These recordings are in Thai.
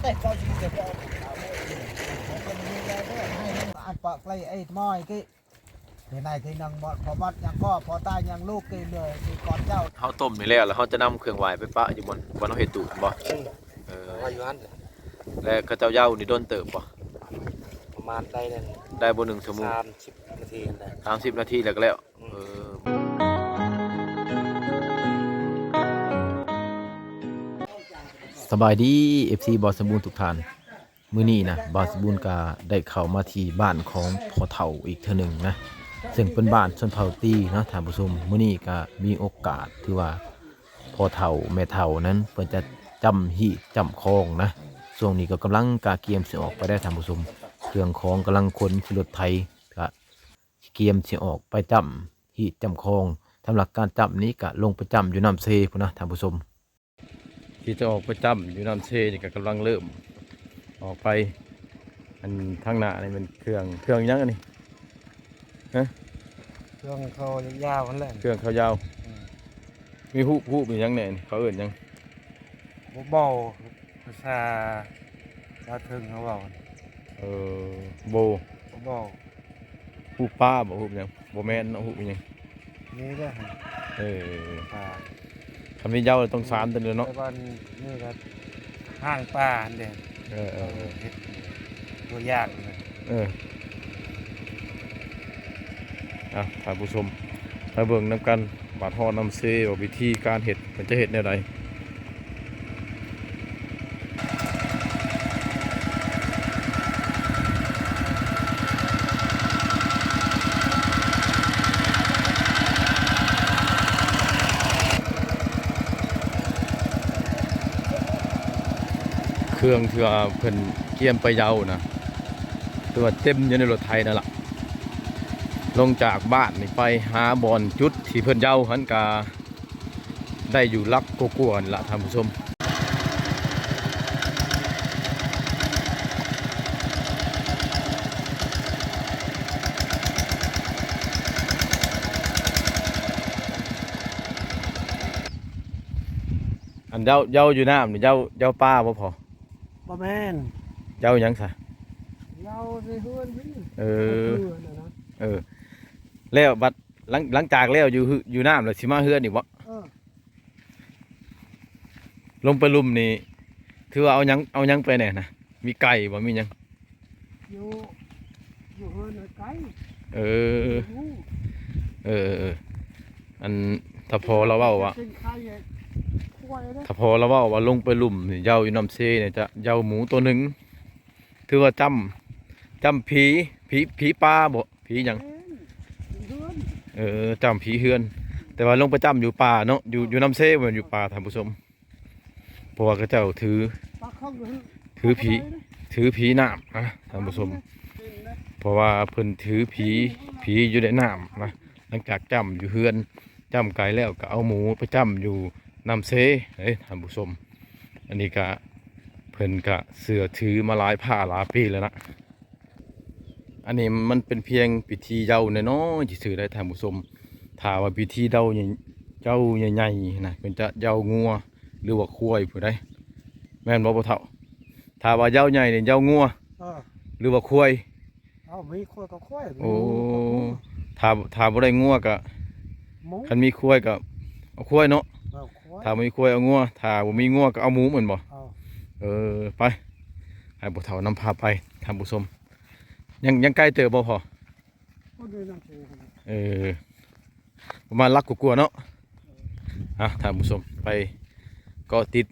แต่ก็จริงจะบอกคนมีแรงด้วยให้อันปะไกลไอ้ม้อยกี่ในในที่นั่งหมดพอมัดยังก็พอตายยังลูกกินเลยมีก่อนเจ้าเฮาต้มนี่แล้วเฮาจะนำเครื่องไหว้ไปปะอยู่บนเฮาเฮ็ดตุบ่ว่าอยู่นั้นแล้วเขาเจ้าเย้านี่โดนเติบบ่ประมาณได้นั่นได้บ่1ชั่วโมง30 นาทีนั่นแหละ30 นาทีแล้วก็แล้วสบายดี FC บอสบูนทุกท่านมื้อนี้นะบอสบูนก็ได้เข้ามาที่บ้านของพ่อเฒ่าอีกเทื่อหนึ่งนะซึ่งเป็นบ้านชนเผ่าตีนะท่านผู้ชมมื้อนี้ก็มีโอกาสที่ว่าพ่อเฒ่าแม่เฒ่านั้นเพิ่นจะจำหิจำคองนะช่วงนี้ก็กำลังกาเกียมสิออกไปได้ท่านผู้ชมเครื่องของกำลังขนขึ้นรถไถก็เกียมสิออกไปจำหิจำคองสำหรับการจำนี้ก็ลงไปจำอยู่น้ำเซพุ่นนะท่านผู้ชมที่จะออกไปจำอยู่น้ำเซนี่ก็กำลังเริ่มออกไปอันทางหน้านี่มันเครื่องยังอันนี้ฮะเครื่องเขายาวนั่นแหละเครื่องเขายาวมีหูมียังแหน่เขาเอื่นยังเบาภาษาถึงเขาบอกโบเบาหูป้าบอกหูยังโบแมนหูยังนี่ด้วยคำนี้ยาวต้องสามตัวเลยเนาะบ้านนี่ก็ห้างป่าเด่นตัวยากเลยท่านผู้ชมมาเบิ่งน้ำกันบาดฮอน้ำเซว่าวิธีการเห็ดมันจะเห็ดแนวใดเครื่องที่ว่าเพิ่นเกียมไปยาวนะตัวเต็มอยู่ในรถไทยนั่นแหละลงจากบ้านนี่ไปหาบอลจุดที่เพิ่นยาวหันกาได้อยู่ลักกลัวๆละท่านผู้ชมอันเย้าอยู่น้ำนี่เย้าป้าบ่พอบ่แม่นเย้ายังซะเย้าในเฮือนพี่แล้วบัดหลังจากแล้วอยู่น้ำแล้วสิมาเฮือนอีกบ่ลงไปลุ่มนี่ถือว่าเอายังไปแน่นะมีไก่บ่มียังอยู่เฮือนไก่อันถ้าพอเราเว้าว่าลงไปลุ่มนี่เย้าอยู่น้ำเซเนี่ยจะเย้าหมูตัวหนึ่งถือว่าจำผีป้าบ่ผียังจำผีเฮือนแต่ว่าลงไปจำอยู่ป่าเนาะอยู่น้ำเซเหมือนอยู่ป่าท่านผู้ชมเพราะว่าเขาเจ้าถือผีน้ำนะท่านผู้ชมเพราะว่าเพิ่นถือผีอยู่ในน้ำนะหลังจากจำอยู่เฮือนจำไก่แล้วก็เอาหมูไปจำอยู่น้ำเซท่านผู้ชมอันนี้ก็เพิ่นก็เสือถือมาหลายผ้าหลายปีแล้วนะอันนี้มันเป็นเพียงพิธีเย้าน้อยๆที่สื่อได้ท่านผู้ชมถ้าว่าพิธีเย้าใหญ่ๆนะเป็นจะเย้างัวหรือว่าควายผู้ใดแม่นบ่เฒ่าถ้าว่าเย้าใหญ่เนี่ยเย้างัวหรือว่าควายมีควายกับควายโอ้ถ้าบ่ได้งัวก็คันมีควายก็เอาควายเนาะถ้ามีควายเอางัวถ้าบ่มีงัวก็เอาหมูเหมือนบ่ไปให้บ่เฒ่านำพาไปท่านผู้ชมยังใกล้เจอบ่พอประมาณลักกลัวเนาะท่านผู้ชมไปก็ติด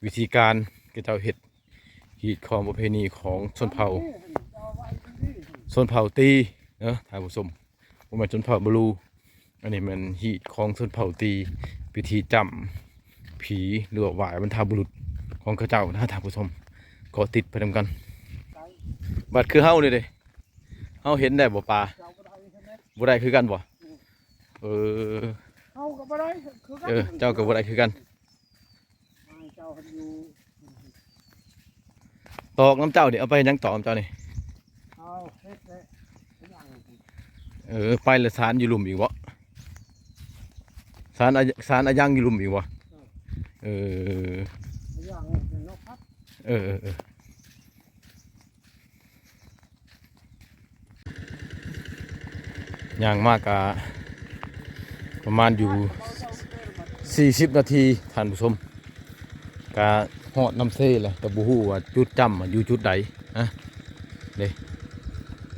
วิธีการกระเจ้าเห็ดหีดของประเพณีของชนเผ่าตีเนาะท่านผู้ชมผมเป็นชนเผ่าบลูอันนี้มันหีดของชนเผ่าตีพิธีจำผีหรือว่าไหว้บรรพบุรุษของกระเจ้านะท่านผู้ชมก็ติดไปทำกันบัดคือเฮาเลยเฮาเห็นได้บ่ปลาบ่ได้คือกันบ่เฮาก็บ่ได้คือกันเจ้าก็บ่ได้คือกันตอกน้ำเจ้านี่เอาไปยังตอกน้ำเจ้านี่ไปละสารอยู่หลุมอีกบ่สารอายังอยู่หลุมอีกบ่ เอออย่างมากกะประมาณอยู่40นาทีท่านผู้ชมกะฮอดน้ำเซ่เลยแต่บ่ฮู้ว่าจุดจำอยู่จุดใดนะเด้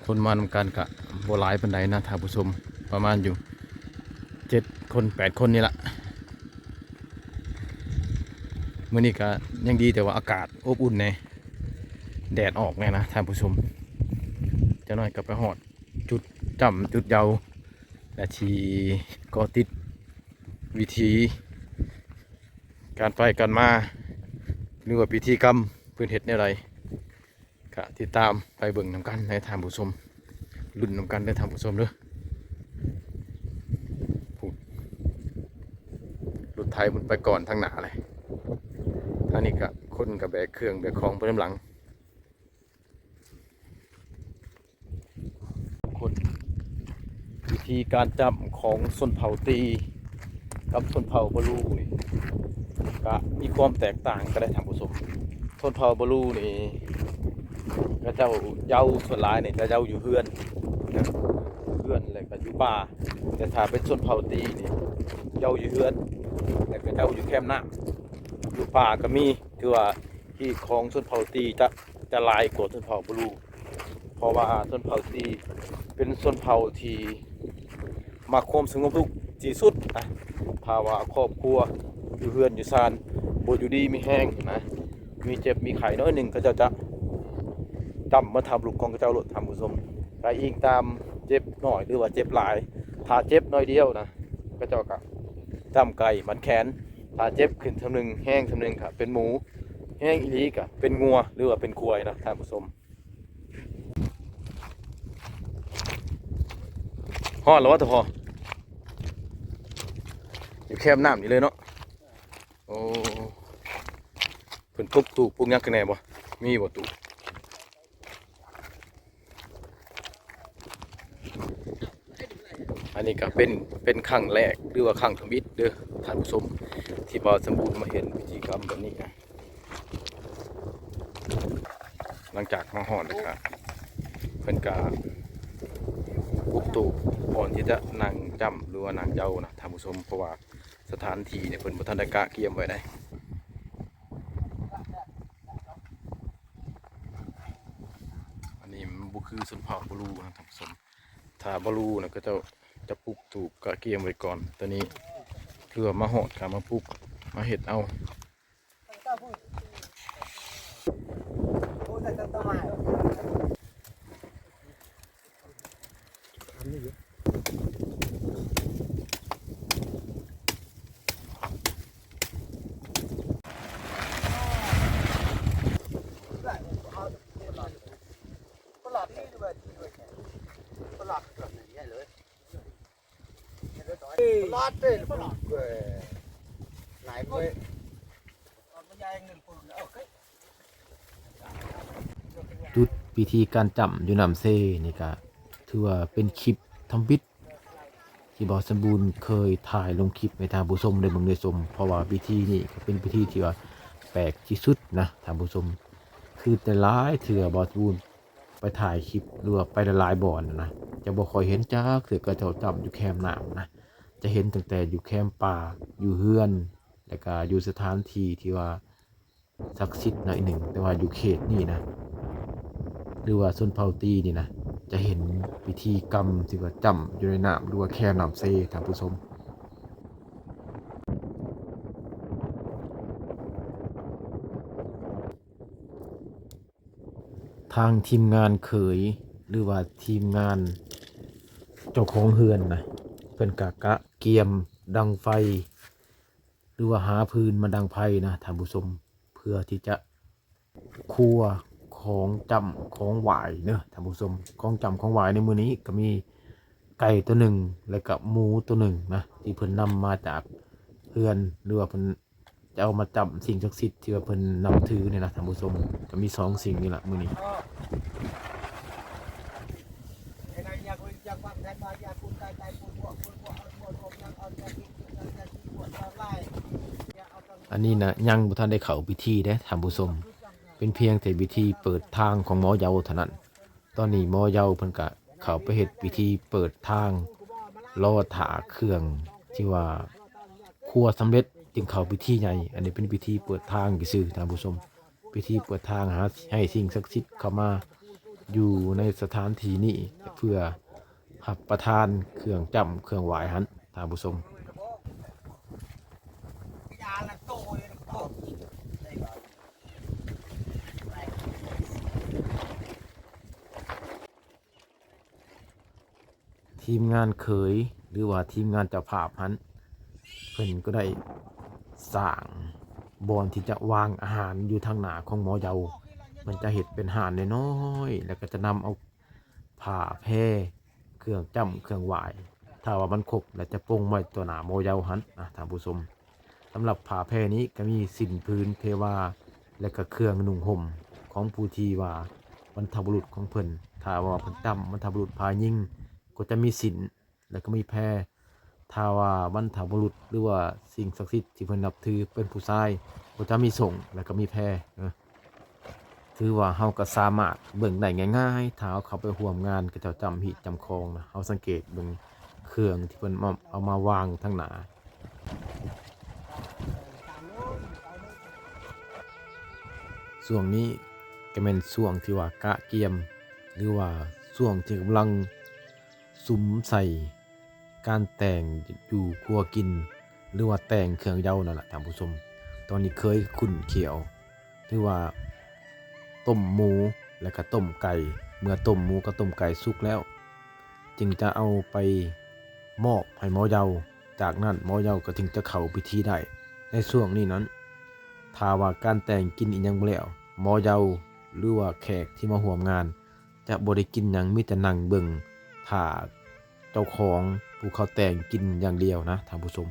คนมานำกันกะบ่หลายปานใดนะท่านผู้ชมประมาณอยู่7คน8คนนี่ละมื้อนี้ก็ยังดีแต่ว่าอากาศอบอุ่นแน่แดดออกแน่นะท่านผู้ชมจะน้อยก็ไปฮอดจุดจำจุดเยาและที่ก็ติดวิธีการไปกันมาหรือว่าพิธีกรรมเพื่อนเฮ็ดแนวใดก็ติดตามไปเบิ่งนำกันในท่านผู้ชมลุ้นนำกันในท่านผู้ชมเด้อรถไทยมันไปก่อนทางหน้าเลยทางนี้ก็คนกับแบกเครื่องแบกของไปด้านหลังคนวิธีการจำของชนเผ่าตีกับชนเผ่าบลูนี่ก็มีความแตกต่างกันได้ท่านผู้ชมชนเผ่าบลูนี่ก็เจ้าเย้าส่วนหลายนี่จะเย้าอยู่เฮือนอะไรก็อยู่ป่าแต่ถ้าเป็นชนเผ่าตีนี่เย้าอยู่เฮือนแล้วก็เย้าอยู่แคมป์น้ำอยู่ป่าก็มีคือว่าที่ของชนเผ่าตีจะหลายกว่าชนเผ่าบลูเพราะว่าชนเผ่าตีเป็นชนเผ่าที่มาความสงบสุขที่สุดนะภาวะครอบครัวอยู่เฮือนอยู่ซานบ่อยู่ดีมีแห้งนะมีเจ็บมีไข้น้อยหนึ่งก็จะจำมาทำลูกของเจ้าหลุดทำผู้ชมไปอิงตามเจ็บหน่อยหรือว่าเจ็บหลายถ้าเจ็บน้อยเดียวนะก็เจ้ากับจำไก่มันแขนถ้าเจ็บขึ้นทำหนึ่งแห้งทำหนึ่งค่ะเป็นหมูแห้งอีลีกะเป็นงัวหรือว่าเป็นควายนะท่านผู้ชมฮอดแล้วว่าแต่พออยู่แคบน้ำนี่เลยเนาะโอ้เพิ่นปุ๊กตูปุ๊กยักษ์กันแน่บ่มีบ่ตูอันนี้ก็เป็นครั้งแรกหรือว่าครั้งทมิตเด้อท่านผู้ชมที่บ่สมบูรณ์มาเห็นพิธีกรรมแบบนี้นะหลังจากมาฮอดแล้วก็เพิ่นก็ปุ๊กตูก่อนที่จะนั่งจำหรือว่านั่งเจ้านะท่านผู้ชมเพราะว่าสถานที่เนี่ยเพิ่นบ่ทันได้กะเกียมไว้ได้อันนี้มันบ่คือชนเผ่าบลูนะท่านผู้ชมถ้าบลูนะก็จะปลูกถูกกะเกียมไว้ก่อนตอนนี้เพื่อมาหอดกะมาปลูกมาเห็ดเอาลอดเลยหลายเว้ยจุดพิธีการจำอยู่น้ำเซ่นี่ก็ถือว่าเป็นคลิปทำบิดที่บ่สมบูรณ์เคยถ่ายลงคลิปในทางผู้ชมได้เบิ่งได้ชมเพราะว่าพิธีนี้ก็เป็นพิธีที่ว่าแปลกที่สุดนะทางผู้ชมคือแต่หลายเถื่อบ่สมบูรณ์ไปถ่ายคลิปหรือว่าไปหลายบ่อนนะจะบ่ค่อยเห็นจ้าเถื่อก็เจ้าจำอยู่แคมป์น้ำนะจะเห็นตั้งแต่อยู่แคมป์ป่าอยู่เฮือนแล้วก็อยู่สถานที่ที่ว่าศักดิ์สิทธิ์หน่อยหนึ่งแต่ว่าอยู่เขตนี่นะหรือว่าชนเผ่าตีนี่นะจะเห็นพิธีกรรมที่ว่าจำอยู่ในน้ำหรือว่าแคมป์น้ำเซ่ท่านผู้ชมทางทีมงานเขยหรือว่าทีมงานเจ้าของเฮือนนะเพิ่นกะเกียมดังไฟหรือว่าหาพื้นมาดังไฟนะท่านผู้ชมเพื่อที่จะคั่วของจำของหวายเนอะท่านผู้ชมของจำของหวายในมื้อนี้ก็มีไก่ตัวหนึ่งและกับหมูตัวหนึ่งนะที่เพิ่นนำมาจากเฮือนหรือว่าเพิ่นจะเอามาจำสิ่งศักดิ์สิทธิ์ที่ว่าเพิ่นนำถือเนี่ยนะท่านผู้ชมก็มี2สิ่งนี่แหละมื้อนี้อันนี้นะยังบ่ทันได้เข้าพิธีเด้ท่านผู้ชม เป็นเพียงแต่พิธีเปิดทางของหมอเยาเท่านั้นตอนนี้หมอเยาเพิ่นก็เข้าไปเฮ็ดพิธีเปิดทางรอถาเครื่องที่ว่าครัวสำเร็จจึงเข้าพิธีใหญ่อันนี้เป็นพิธีเปิดทางซื่อๆท่านผู้ชมพิธีเปิดทางหาให้สิ่งศักดิ์สิทธิ์เข้ามาอยู่ในสถานที่นี้เพื่อรับประทานเครื่องจำเครื่องไหว้หันท่านผู้ชม ทีมงานเคยหรือว่าทีมงานเจ้าภาพหันเพิ่นก็ได้สร้างบอนที่จะวางอาหารอยู่ทางหน้าของหมอเยามันจะเห็ดเป็นหานน้อยๆแล้วก็จะนำเอาผ้าแพร่เครื่องจ้ำเครื่องไหวถ้าว่ามันครบแล้วจะปรุงไว้ตัวหน้าหมอเยาหันนะท่านผู้ชมสำหรับผ้าแพร่นี้ก็มีสิ้นพื้นเทวาและก็เครื่องนุ่งห่มของผู้ที่ว่าบรรพบุรุษของเพิ่นถ้าว่าเพิ่นจำบรรพบุรุษพายิ่ง ก็จะมีศีลแล้วก็มีแพรถ้าว่าบรรพบุรุษหรือว่าสิ่งศักดิ์สิทธิ์ที่เพิ่นนับถือเป็นผู้ชายก็จะมีสงฆ์แล้วก็มีแพรถือว่าเฮาก็สามารถเบิ่งได้ง่ายๆถ้าเอาเข้าไปร่วมงานก็เจ้าจำหิจำคองนะเฮาสังเกตเบิ่งเครื่องที่เพิ่นเอามาวางทั้งหน้าช่วงนี้ก็เป็นช่วงที่ว่ากะเกียมหรือว่าช่วงที่กำลัง สุมใส่การแต่งอยู่ครัวกินหรือว่าแต่งเครื่องเย้านั่นแหละท่านผู้ชมตอนนี้เคยขุ่นเขียวหรือว่าต้มหมูแล้วก็ต้มไก่เมื่อต้มหมูกับต้มไก่สุกแล้วจึงจะเอาไปมอบให้หมอเยาจากนั้นหมอเยาก็ถึงจะเข้าพิธีได้ในช่วงนี้นั้นถ้าว่าการแต่งกินอีกยังบ่แล้วหมอเยาหรือว่าแขกที่มาร่วมงานจะบ่ได้กินหยังมีแต่นั่งเบิ่งถ้าเจ้าของผู้เขาแต่งกินอย่างเดียวนะท่านผู้ชม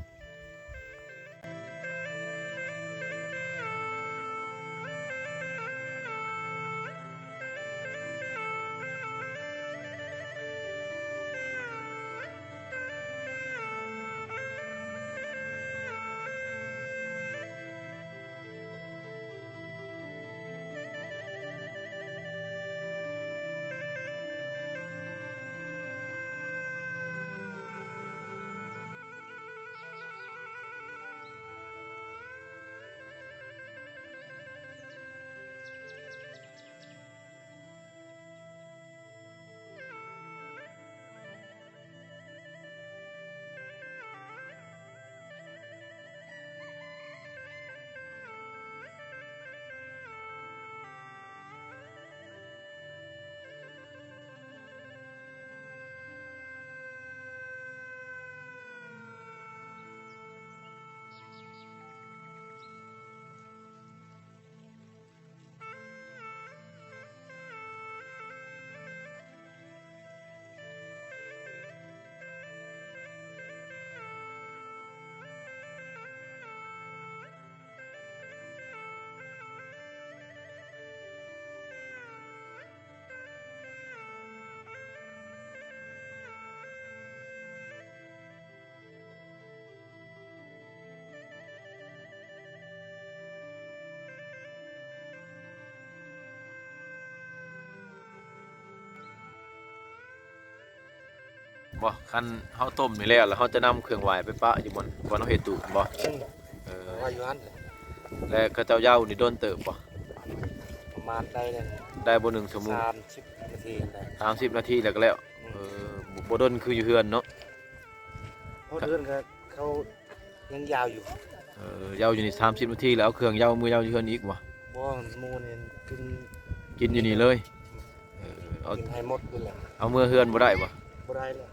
บ่คันเฮาต้มนี่แล้วเฮาจะนำเครื่องไหว้ไปปะอยู่บนเฮาเฮ็ดตุบ่ว่าอยู่นั้น แล้วก็เจ้าเหย้านี่โดนเติบบ่ ประมาณได้เลย ได้บ่1ชั่วโมง30 นาทีได้ 30นาทีแล้วก็แล้วบ่โดนคืออยู่เฮือนเนาะ เพราะเดือนก็เขายังยาวอยู่ เหย้าอยู่นี่30นาทีแล้วเอาเครื่องเหย้ามือเหย้าอยู่เฮือนอีกบ่ บ่หมูนี่กินอยู่นี่เลยเอา กินให้หมดเลยแหละ เอามือเฮือนบ่ได้บ่ บ่ได้เลย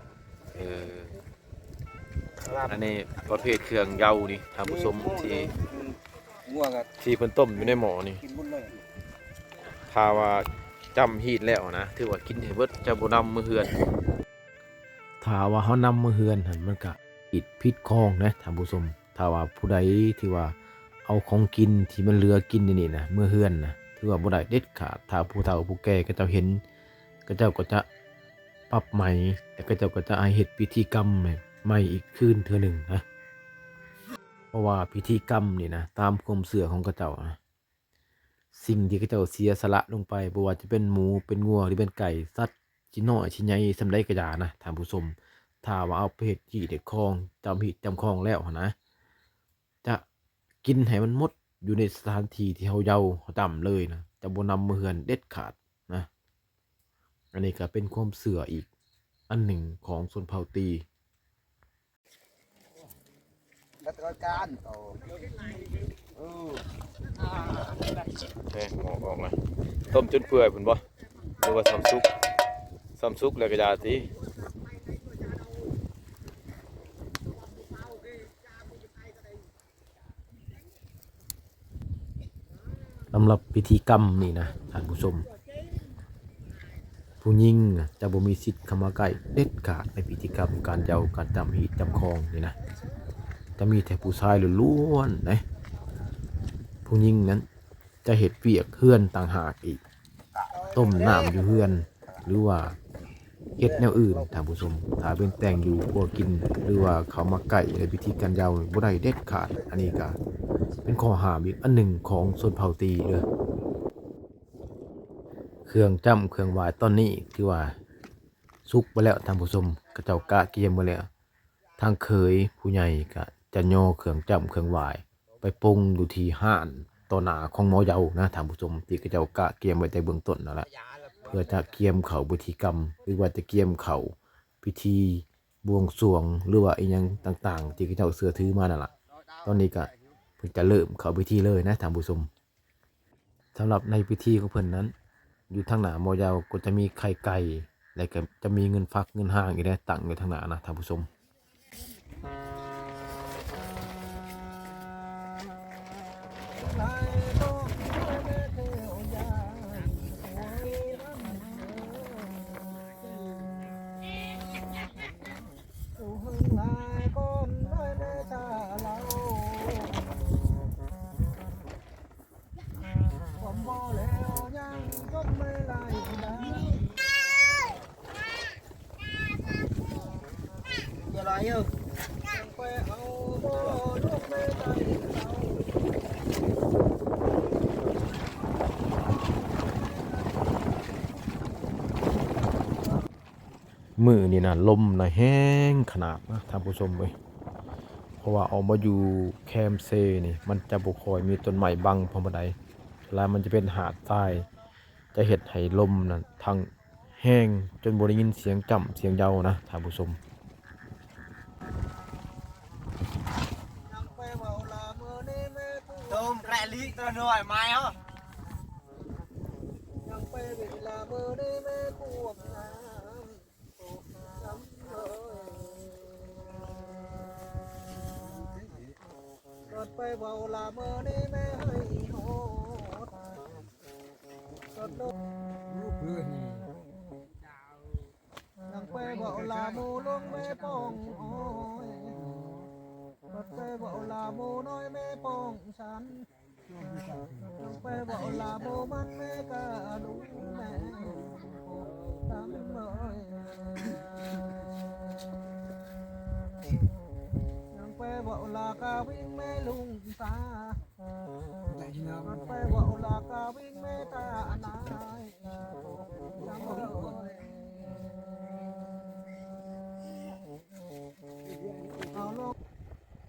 อันนี้ประเภทเครื่องเหย้านี่ท่านผู้ชมที่ งัวก็ ที่เพิ่นต้มอยู่ในหม้อนี่ กินหมดเลย ถ้าว่าจำฮีดแล้วนะถือว่ากินให้เบิดจะบ่นำมือเฮือนถ้าว่าเฮานำมือเฮือนหั่นมันก็ผิดพิษคองนะท่านผู้ชมถ้าว่าผู้ใดที่ว่าเอาของกินที่มันเหลือกินนี่นะมือเฮือนนะถือว่าบ่ได้เด็ดขาดถ้าผู้เฒ่าผู้แก่ก็เจ้าเห็นก็เจ้าก็จะปรับใหม่แล้วก็เจ้าก็จะให้เฮ็ดพิธีกรรมใหม่อีกคืนเทื่อหนึงนะเพราะว่าพิธีกรรมนี่นะตามความเชื่อของเขาเจ้านะ สิ่งที่เขาเจ้าเสียสละลงไปบ่ว่าจะเป็นหมูเป็นงัวหรือเป็นไก่สัตว์ชิ้นน้อยชิ้นใหญ่สำใดก็อย่านะท่านผู้ชมถ้าว่าเอาไปเฮ็ดขี้เด็ดคองจำหิจำคองแล้วหั้นนะจะกินให้มันหมดอยู่ในสถานที่ที่เฮาเยาเฮาจำเลยนะจะบ่นำมือเฮือนเด็ดขาดนะอันนี้ก็เป็นความเชื่ออีกอันหนึ่งของชนเผ่าตี รัฐการโตแม่หมอกออกมาต้มจนเปื่อยพุ่นบ่หรือว่าซ้ำซุกแล้วก็ยาติ สำหรับพิธีกรรมนี่นะท่านผู้ชมผู้หญิงน่ะจะบ่มีสิทธิ์เข้ามาใกล้เด็ดขาดในพิธีกรรมการเยาว์การจำหีดจำคองนี่นะจะมีแต่ผู้ชายล้วนๆนะผู้หญิงนั้นจะเฮ็ดเวียกเฮือนต่างหากอีกต้มน้ำอยู่เฮือนหรือว่าเฮ็ดแนวอื่นท่านผู้ชมถ้าเป็นแต่งอยู่พวกกินหรือว่าเขามาใกล้ในพิธีการเยาว์บ่ได้เด็ดขาดอันนี้ก็เป็นข้อห้ามอีกอันหนึ่งของชนเผ่าตีเด้อ เครื่องจำเครื่องหวายตอนนี้ที่ว่าสุกไปแล้วทางผู้ชมกระเจ้ากะเกียมไปแล้วทางเคยผู้ใหญ่ก็จะย่อเครื่องจำเครื่องหวายไปปรุงอยู่ที่ห้านต่อหน้าของหมอเยานะทางผู้ชมที่กระเจ้ากะเกียมไว้แต่เบื้องต้นนั่นแหละเพื่อจะเกียมเขาพิธีกรรมหรือว่าจะเกียมเขาพิธีบวงสรวงหรือว่าอีหยังต่างๆที่กระเจ้าเสือถือมานั่นแหละตอนนี้ก็เพิ่งจะเริ่มเข้าพิธีเลยนะทางผู้ชมสำหรับในพิธีของเพิ่นนั้น อยู่ทางหน้าหมอยาวก็จะมีไข่ไก่แล้วก็จะมีเงินฟักเงินห้างอีกได้ตั้งอยู่ทางหน้านะท่านผู้ชมอะไรเออไปเอาบ่ลูกไม่ได้มือนี่นะลมนะแห้งขนาดนะท่านผู้ชมเว้ยเพราะว่าออกมาอยู่แคมเซนี่มันจะบ่ค่อยมีต้นไม้บังพอบ่ได้แล้วมันจะเป็นหาดทรายจะเฮ็ดให้ลมนั่นทั้งแห้งจนบ่ได้ยินเสียงจ้ำเสียงเยานะท่านผู้ชม โดมแกะลิตัวหน่อยไหมเหรอยังไปเวลาเมื่อได้แม่กวบน้ำน้ำรถไปเบาลาเมื่อได้แม่ให้โหดรถลงยังไปเบาลามูลงแม่ป้องโอ้ยรถไปเบาลามูน้อยแม่ป้องฉันไปบอกลาโบมันแม่กะลุงแม่ทำเลยยังไปบอกลากาวิ่งแม่ลุงตามันไปบอกลากาวิ่งแม่ตาอนายยังเลยเอาลง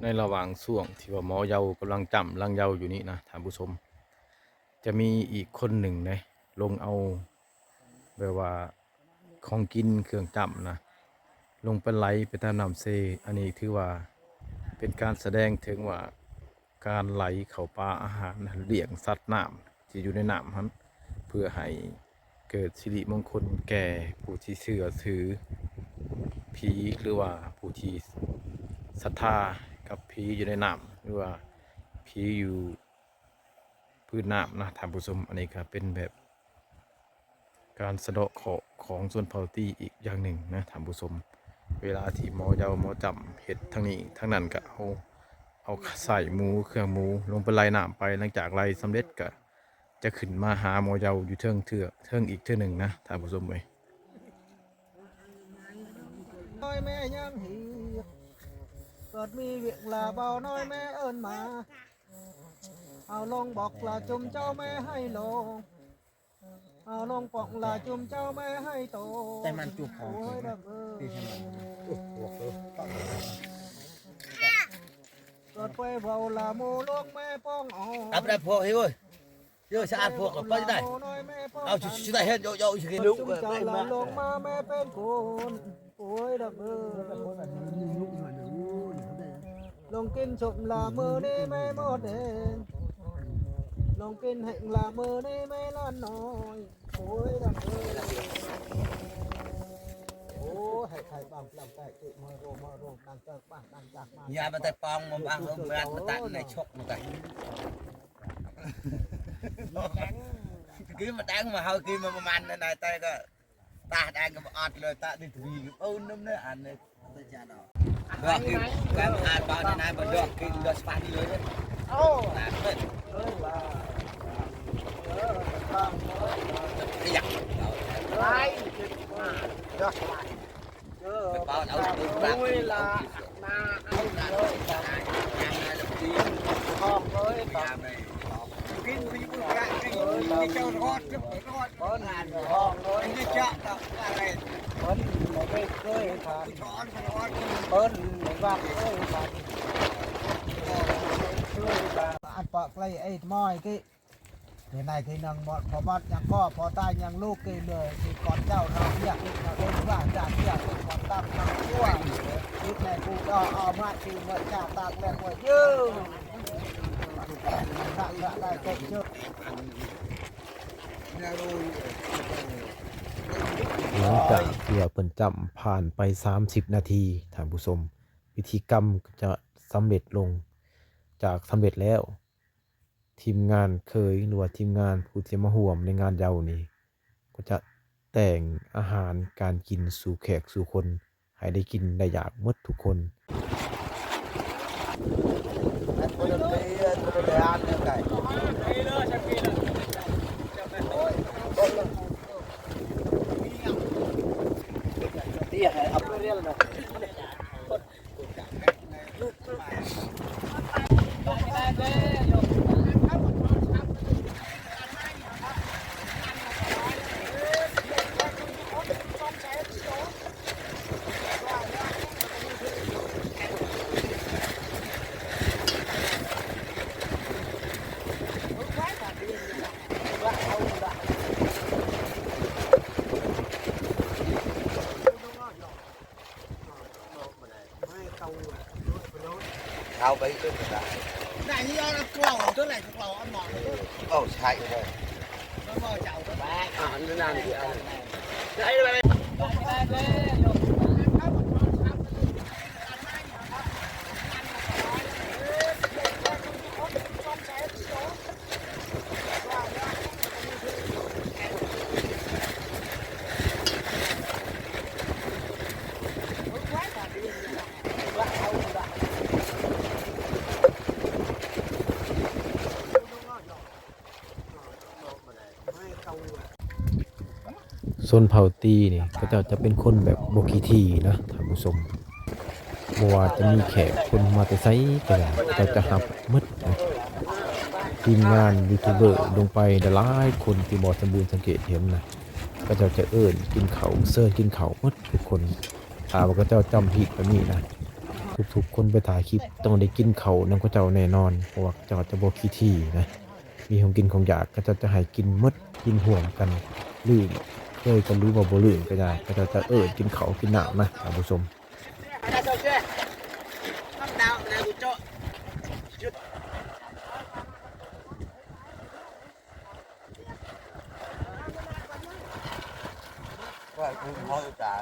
ในระหว่างช่วงที่ว่าหมอเยากำลังจำลังเยาอยู่นี่นะท่านผู้ชมจะมีอีกคนหนึ่งนะลงเอาแบบว่าของกินเครื่องจำนะลงไปไหลไปตามน้ำเซอันนี้ถือว่าเป็นการแสดงถึงว่าการไหลเข้าป่าอาหารเลี้ยงสัตว์น้ำที่อยู่ในน้ำนั้นเพื่อให้เกิดสิริมงคลแก่ผู้ที่เชื่อถือผีหรือว่าผู้ที่ศรัทธากับผีอยู่ในน้ำหรือว่าผีอยู่พื้นน้ำนะท่านผู้ชมอันนี้ครับเป็นแบบการสะเดาะเคราะห์ของส่วนเผ่าตี้อีกอย่างหนึ่งนะท่านผู้ชมเวลาที่หมอเยาหมอจำเห็ดทั้งนี้ทั้งนั้นก็เอาใส่หมูเครื่องหมูลงไปไล่น้ำไปหลังจากไล่สำเร็จก็จะขึ้นมาหาหมอเยาอยู่เทิงอีกเท่าหนึ่งนะท่านผู้ชมเว้ย น้อยแม่ยังหีเกิดมีเวียงลาเบาน้อยแม่เอิ้นมา เอาลงบอกลาจุมเจ้าไม่ให้ลงเอาลงปองลาจุมเจ้าไม่ให้โตแต่มันจุกโอ้ยดับรถไปเบาลาโมลกแม่ป้องอ๋อ อับได้พวกเฮ้ยเยอะสะอาดพวกกับไปได้เอาชุดได้เห็นโยชิกิลุก จุมเจ้าลาลงมาแม่เป็นคนโอ้ยดับลงกินชมลามือนี่ไม่หมดเองลงกินแห่งลามือนี่ไม่ล้านน้อยโอ้ยดับโอ้ให้ใครบ้างลำแต่ติมาโรดังจากบ้านดังจากมา อย่ามาแต่ปองมาบังลมแรงมาตัดในชกมาแต่คือมาดังมาเฮาคือมาประมาณนั้นนายแต่ก็ตาดังก็อดเลยตาดิทีโอ้น้ำเนื้ออันนี้ก็คือการอ่านบอลนายบอลยอดคือเดือดสปาร์ตี้เลยโอ้หนักเลยอยากไล่ยอดสปาร์ตี้ไปบอลเอาดูบ้างเวลามาเอาเลยยังไงลูกทีพร้อมเลยพร้อมเลยกินไปอยู่กันกินเจ้ารอดก็รอดเปิ้ลอ่านห้องเลยนี่เจ้าอะไรเปิ้ลไม่เคยทานช้อนช้อนเปิ้ลไม่ว่าเคยทานอันปากไล่ไอ้ม้อยกี่ที่ไหนที่นั่งหมดพอบัดยังพ่อพอตายยังลูกกี่เลยที่ก่อนเจ้าน้องเรียกเราเดินว่าจากเรียกก่อนตั้งน้ำชั่วคิดแม่กูก็เอามาคือเมื่อชาตากแรงกว่าเยอะตากได้ก็เยอะ หลังจากที่ว่าเพิ่นจำผ่านไป30 นาทีท่านผู้ชมพิธีกรรมก็จะสำเร็จลงจากสำเร็จแล้ว ทีมงานเคยหรือว่าทีมงานผู้ที่มาร่วมในงานเยาว์นี้ก็จะแต่งอาหารการกินสู่แขกสู่คนให้ได้กินได้อยากหมดทุกคน เอาไปขึ้นก็ได้ này như nó cò chỗ này cò ăn mòn โอ้ใช่เลย nó mò chậu các bạn นั่นนั่นที่เอา โซนเผาตีนี่ก็จะเป็นคนแบบโบกีทีนะท่านผู้ชมบ่ว่าจะมีแขกคนมาแต่ไสก็ได้ก็จะหับหมดนะทีมงานยูทูบเบอร์ลงไปหลายคนที่บ่สมบูรณ์สังเกตเห็นนะก็จะเอิ้นกินข้าวเสิร์ฟกินข้าวหมดทุกคนถ้าว่าก็เจ้าจำผิดแบบนี้นะทุกๆคนไปถ่ายคลิปต้องได้กินข้าวนำก็เจ้าแน่นอนเพราะว่าเจ้าจะบ่ขี้ที่นะมีของกินของอยากก็จะให้กินหมดกินห่วมกันลื่นเคยกันรู้ว่าบ่ลื่นก็ได้ก็จะกินเขาวกินน้ำนะท่านผู้ชม ก็คุณพ่อจ่า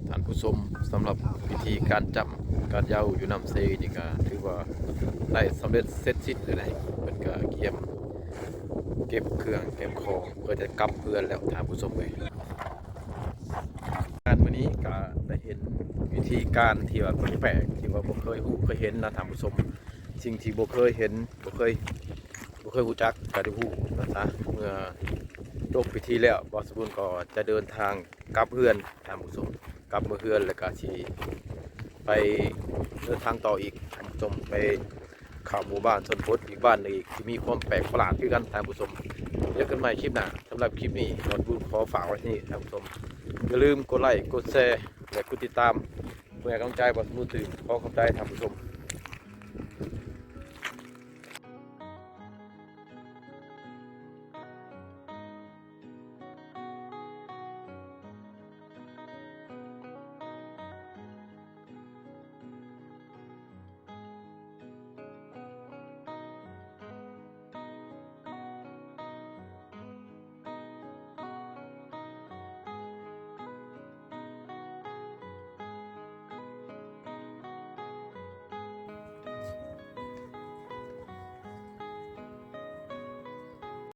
ท่านผู้ชมสำหรับพิธีการจำการเย้าอยู่น้ำเซนี่ก็ถือว่าได้สำเร็จเสร็จสิ้นเลยนะเป็นก็เก็บเครื่องเก็บของเพื่อจะกลับเพื่อนแล้วท่านผู้ชมเลยงานวันนี้ก็ได้เห็นวิธีการที่ว่าแปลกๆที่ ที่ว่าบ่เคยฮู้เคยเห็นนะท่านผู้ชมสิ่งที่บ่เคยเห็นบ่เคยรู้จักก็ได้ฮู้นะซะเมื่อจบพิธีแล้วบอสบุญก็จะเดินทางกลับเฮือนท่านผู้ชมกลับมาเฮือนแล้วก็สิไปเดินทางต่ออีกท่านผู้ชมไปเข้าหมู่บ้านชนบทอีกบ้านหนึงอีกที่มีความแปลกประหลาดคือกันท่านผู้ชมเจอกันใหม่คลิปหน้าสำหรับคลิปนี้บอสบุญขอฝากไว้ที่นี่ท่านผู้ชมอย่าลืมกดไลค์กดแชร์และกดติดตามเพื่อให้กำลังใจบอสบุญตื่นขอขอบใจท่านผู้ชม